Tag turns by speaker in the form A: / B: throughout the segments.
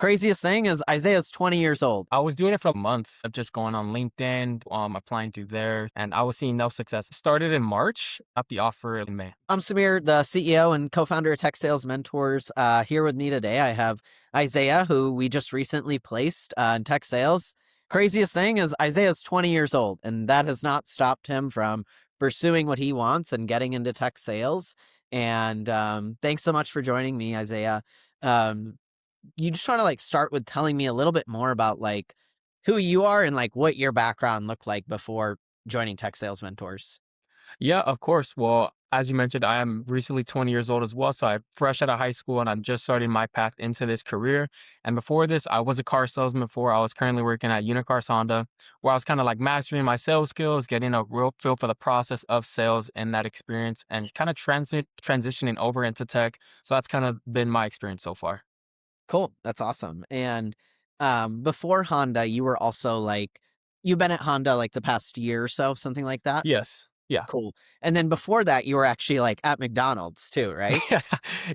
A: Craziest thing is Isaiah's 20 years old.
B: I was doing it for a month of just going on LinkedIn, applying through there, and I was seeing no success. Started in March, got the offer in May.
A: I'm Samir, the CEO and co-founder of Tech Sales Mentors. Here with me today, I have Isaiah, who we just recently placed in tech sales. Craziest thing is Isaiah's 20 years old, and that has not stopped him from pursuing what he wants and getting into tech sales. And thanks so much for joining me, Isaiah. Um, you just want to like start with telling me a little bit more about like who you are and like what your background looked like before joining Tech Sales Mentors.
B: Yeah, of course. Well, as you mentioned, I am recently 20 years old as well. So I'm fresh out of high school and I'm just starting my path into this career. And before this, I was a car salesman before. I was currently working at Unicars Honda, where I was kind of like mastering my sales skills, getting a real feel for the process of sales and that experience and kind of transitioning over into tech. So that's kind of been my experience so far.
A: Cool. That's awesome. And before Honda, you were also like, you've been at Honda like the past year or so, something like that.
B: Yes. Yeah.
A: Cool. And then before that, you were actually like at McDonald's too, right?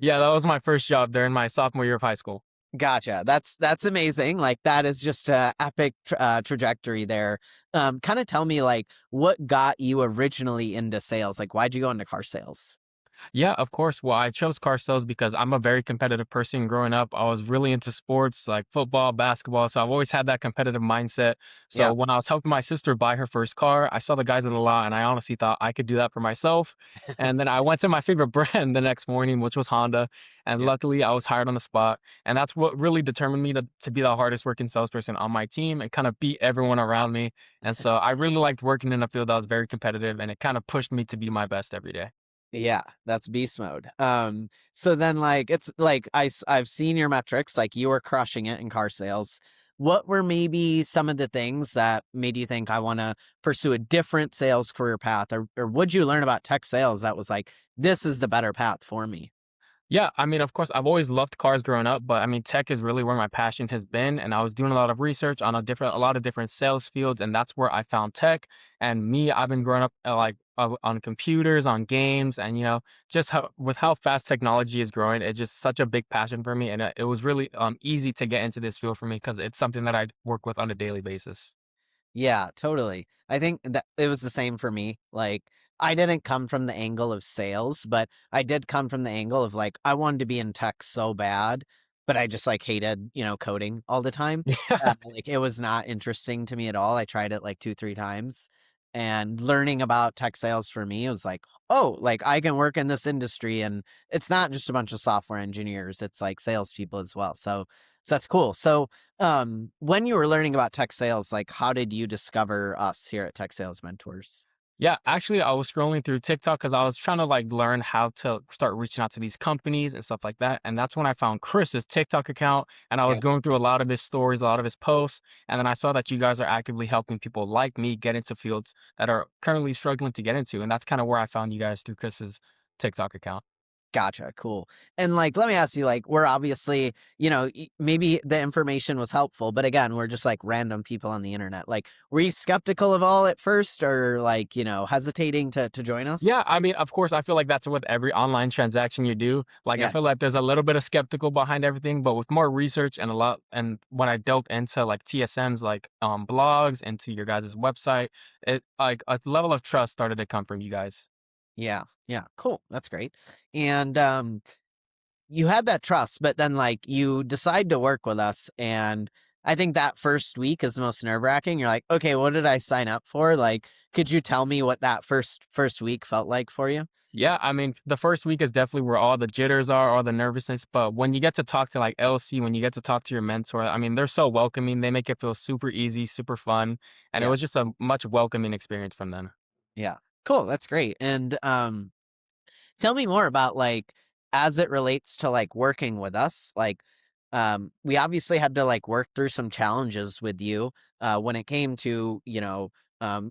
B: Yeah, that was my first job during my sophomore year of high school.
A: Gotcha. That's amazing. Like that is just a epic trajectory there. Kind of tell me like what got you originally into sales? Like why'd you go into car sales?
B: Yeah, of course. Well, I chose car sales because I'm a very competitive person growing up. I was really into sports like football, basketball. So I've always had that competitive mindset. So
A: Yeah.
B: when I was helping my sister buy her first car, I saw the guys at the lot and I honestly thought I could do that for myself. And then I went to my favorite brand the next morning, which was Honda. And
A: Yeah.
B: luckily I was hired on the spot. And that's what really determined me to be the hardest working salesperson on my team and kind of beat everyone around me. And so I really liked working in a field that was very competitive and it kind of pushed me to be my best every day.
A: Yeah, that's beast mode. So then like it's like I've seen your metrics, like you were crushing it in car sales. What were maybe some of the things that made you think I want to pursue a different sales career path or would you learn about tech sales that was like this is the better path for me?
B: Yeah, I mean, of course, I've always loved cars growing up, but I mean, tech is really where my passion has been. And I was doing a lot of research on a lot of different sales fields, and that's where I found tech. And me, I've been growing up on computers, on games, and just with how fast technology is growing, it's just such a big passion for me. And it was really easy to get into this field for me because it's something that I work with on a daily basis.
A: Yeah, totally. I think that it was the same for me. Like, I didn't come from the angle of sales, but I did come from the angle of like, I wanted to be in tech so bad, but I just like hated, coding all the time.
B: Yeah.
A: Like, it was not interesting to me at all. I tried it like two, three times. And learning about tech sales for me was like, oh, like I can work in this industry and it's not just a bunch of software engineers, it's like salespeople as well. So that's cool. So when you were learning about tech sales, like how did you discover us here at Tech Sales Mentors?
B: Yeah, actually, I was scrolling through TikTok because I was trying to like learn how to start reaching out to these companies and stuff like that. And that's when I found Chris's TikTok account, and I
A: Yeah.
B: was going through a lot of his stories, a lot of his posts, and then I saw that you guys are actively helping people like me get into fields that are currently struggling to get into, and that's kind of where I found you guys through Chris's TikTok account.
A: Gotcha. Cool. And like, let me ask you, like, we're obviously, maybe the information was helpful, but again, we're just like random people on the internet. Like, were you skeptical of all at first or like, hesitating to join us?
B: Yeah, I mean, of course, I feel like that's with every online transaction you do. Like, I
A: Yeah.
B: feel like there's a little bit of skeptical behind everything, but with more research and when I delved into like TSM's like blogs, into your guys' website, it like a level of trust started to come from you guys.
A: Yeah. Yeah. Cool. That's great. And you had that trust, but then like you decide to work with us. And I think that first week is the most nerve wracking. You're like, okay, what did I sign up for? Like, could you tell me what that first week felt like for you?
B: Yeah, I mean, the first week is definitely where all the jitters are, all the nervousness. But when you get to talk to like LC, when you get to talk to your mentor, I mean, they're so welcoming. They make it feel super easy, super fun, and it
A: Yeah.
B: was just a much welcoming experience from them.
A: Yeah. Cool. That's great. And tell me more about like as it relates to like working with us, like we obviously had to like work through some challenges with you when it came to,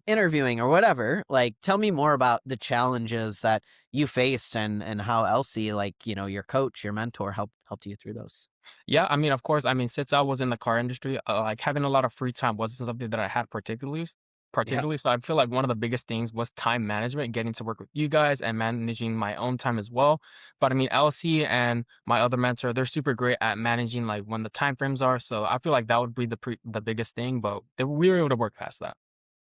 A: interviewing or whatever. Like tell me more about the challenges that you faced and how Elsie, like, your coach, your mentor helped you through those.
B: Yeah, I mean, of course, I mean, since I was in the car industry, like having a lot of free time wasn't something that I had particularly.
A: Yeah.
B: particularly. So I feel like one of the biggest things was time management, getting to work with you guys and managing my own time as well. But I mean, Elsie and my other mentor, they're super great at managing like when the time frames are. So I feel like that would be the biggest thing, but we were able to work past that.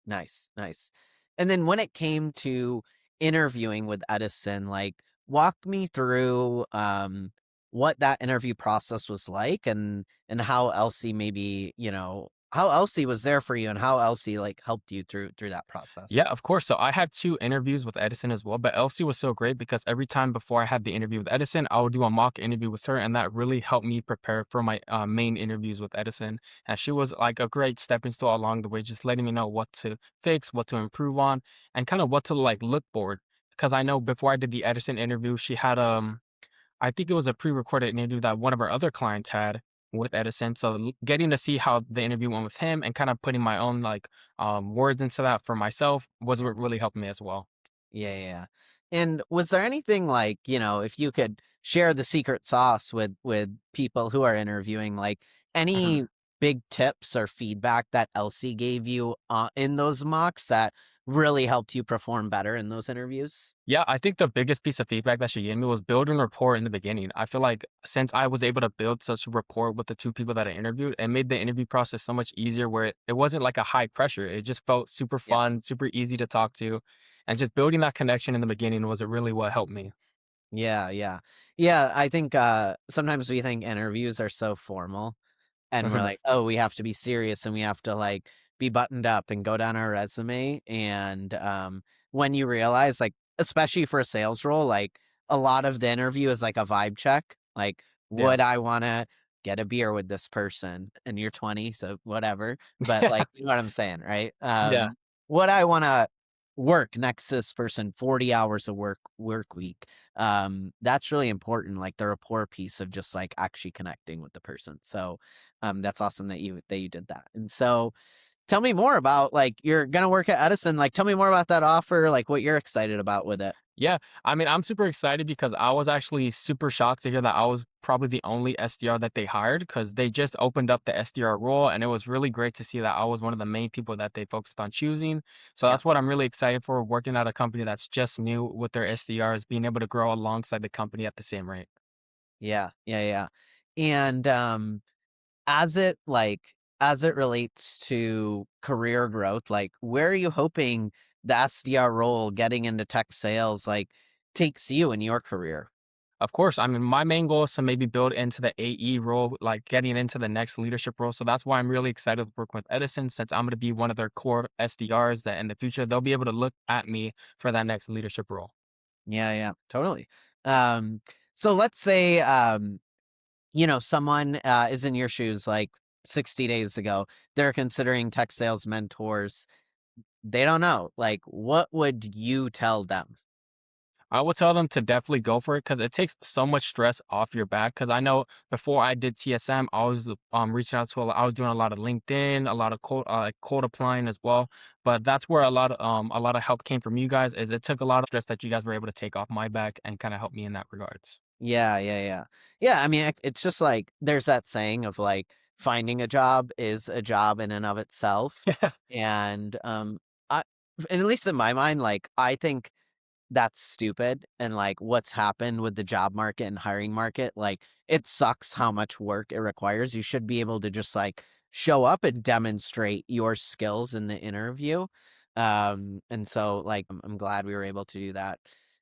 A: Nice, nice. And then when it came to interviewing with Edison, like walk me through what that interview process was like and how Elsie maybe, how Elsie was there for you and how Elsie like helped you through that
B: Yeah,
A: process.
B: of course. So I had 2 interviews with Edison as well, but Elsie was so great because every time before I had the interview with Edison, I would do a mock interview with her, and that really helped me prepare for my main interviews with Edison. And she was like a great stepping stone along the way, just letting me know what to fix, what to improve on, and kind of what to like look forward. Because I know before I did the Edison interview, she had I think it was a pre-recorded interview that one of our other clients had with Edison. So getting to see how the interview went with him and kind of putting my own like words into that for myself was what really helped me as well.
A: Yeah, yeah, yeah. And was there anything like, if you could share the secret sauce with people who are interviewing, like
B: Mhm.
A: any big tips or feedback that Elsie gave you in those mocks that really helped you perform better in those interviews?
B: Yeah, I think the biggest piece of feedback that she gave me was building rapport in the beginning. I feel like since I was able to build such rapport with the 2 people that I interviewed, it made the interview process so much easier where it wasn't like a high pressure. It just felt super
A: Yeah.
B: fun, super easy to talk to. And just building that connection in the beginning was really what helped me.
A: Yeah, yeah. Yeah, I think sometimes we think interviews are so formal. And we're like, "Oh, we have to be serious and we have to, like, be buttoned up and go down our resume," and, when you realize, like, especially for a sales role, like, a lot of the interview is like a vibe check, like,
B: Yeah.
A: "Would I wanna get a beer with this person?" And you're 20, so whatever, but,
B: Yeah.
A: like, you know what I'm saying, right?
B: Yeah.
A: "Would I wanna work next to this person 40 hours a work week?" That's really important, like, the rapport piece of just, like, actually connecting with the person, so that's awesome that you did that. And so tell me more about like you're gonna work at Edison. Like tell me more about that offer, like what you're excited about with it.
B: Yeah, I mean, I'm super excited because I was actually super shocked to hear that I was probably the only SDR that they hired because they just opened up the SDR role, and it was really great to see that I was one of the main people that they focused on choosing. So
A: Yeah.
B: that's what I'm really excited for, working at a company that's just new with their SDRs, being able to grow alongside the company at the same rate.
A: Yeah. Yeah. Yeah. And as it relates to career growth, like where are you hoping the SDR role getting into tech sales like takes you in your career?
B: Of course, I mean, my main goal is to maybe build into the AE role, like getting into the next leadership role. So that's why I'm really excited to work with Edison, since I'm going to be one of their core SDRs that in the future they'll be able to look at me for that next leadership role.
A: Yeah, yeah, totally. Um, so let's say someone is in your shoes like 60 days ago. They're considering tech sales mentors. They don't know. Like, what would you tell them?
B: I will tell them to definitely go for it because it takes so much stress off your back. Because I know before I did TSM, I was reaching out to I was doing a lot of LinkedIn, a lot of cold applying as well. But that's where a lot of help came from you guys. Is it took a lot of stress that you guys were able to take off my back and kind of help me in that regards.
A: Yeah, yeah, yeah. Yeah, I mean, it's just like there's that saying of like finding a job is a job in and of itself. And I and at least in my mind, like I think that's stupid and like what's happened with the job market and hiring market, like it sucks how much work it requires. You should be able to just like show up and demonstrate your skills in the interview. And so like I'm glad we were able to do that.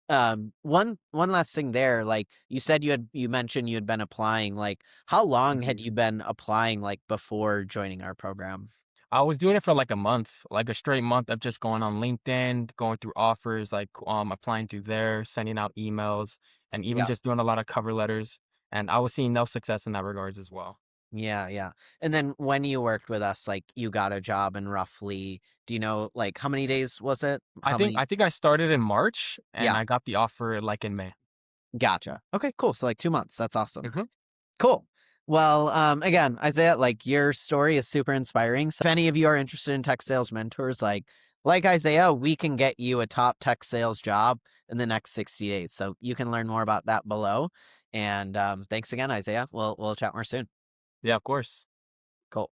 A: One last thing there, like you mentioned you had been applying, like how long had
B: Mhm.
A: you been applying like before joining our program?
B: I was doing it for like a month, like a straight month of just going on LinkedIn, going through offers, like applying through there, sending out emails, and even
A: Yeah.
B: just doing a lot of cover letters. And I was seeing no success in that regards as well.
A: Yeah, yeah. And then when you worked with us, like you got a job in roughly, do you know like how many days was it?
B: I
A: How
B: think
A: many?
B: I think I started in March and
A: Yeah,
B: I got the offer like in May.
A: gotcha. Okay, cool. So like 2 months. That's awesome.
B: Mhm.
A: Cool. Well, again, Isaiah, like your story is super inspiring. So if any of you are interested in tech sales mentors, like Isaiah, we can get you a top tech sales job in the next 60 days. So you can learn more about that below. And thanks again, Isaiah. We'll chat more soon.
B: Yeah, of course.
A: Cool.